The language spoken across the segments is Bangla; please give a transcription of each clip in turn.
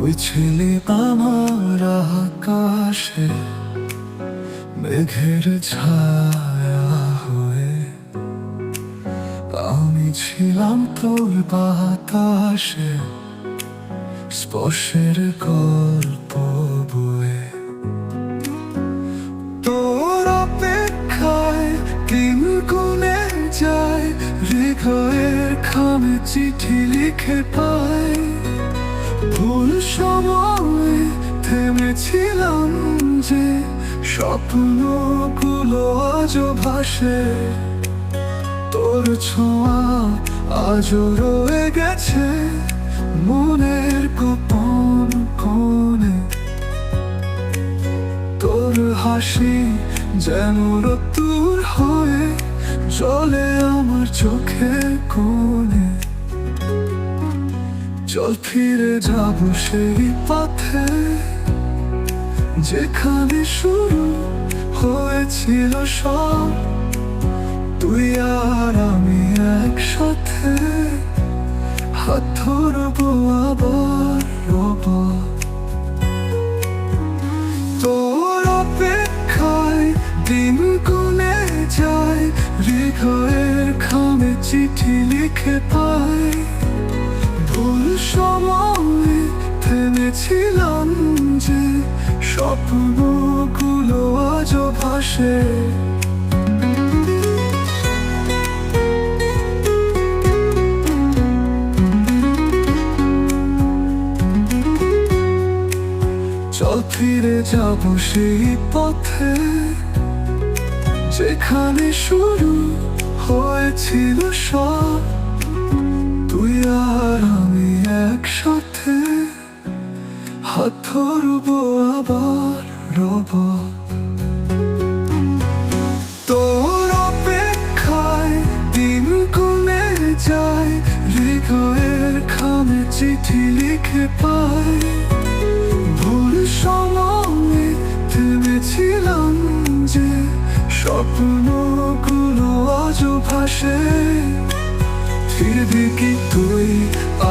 তুই ছিলি আমার আকাশে মেঘের ছায়া হয়ে, আমি ছিলাম তোর বাতাসে স্পর্শের গল্প বয়ে। তোর অপেক্ষায় দিন গুনে যায়, হৃদয়ের খামে চিঠি লিখে পাই। ভুল সময়ে থেমেছিলাম যে, স্বপ্নগুলো আজও ভাসে। তোর ছোঁয়া আজও রয়ে গেছে মনের গোপন কোণে। তোর হাসি যেন রোদ্দুর হয়ে জ্বলে আমার চোখের কোণে। চল ফিরে যাব সেই পথে, যেখানে শুরু হয়েছিল সব। তুই আর আমি একসাথে হাত ধরবো আবার রব। তোর অপেক্ষায় দিন গুনে যায়, হৃদয়ের খামে চিঠি লিখে পাই। ভুল সময়ে থেমেছিলাম যে, স্বপ্নগুলো আজও ভাসে। চল ফিরে যাব সেই পথে, যেখানে শুরু হয়েছিল সব। তুই আর আমি একসাথে হাত ধরবো আবার রব। তোর অপেক্ষায় দিন গুনে যায়, হৃদয়ের খামে চিঠি লিখে পাই। ভুল সময়ে থেমেছিলাম যে, স্বপ্নগুলো আজও ভাসে। ফিরবি কি তুই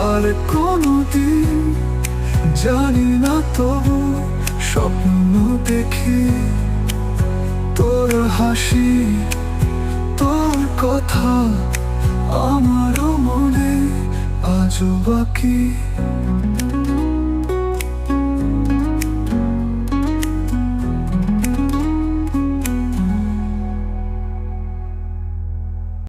আর কোনোদিন জানি না, তবু স্বপ্ন দেখি। তোর হাসি, তোর কথা আমারও মনে আজও বাকি।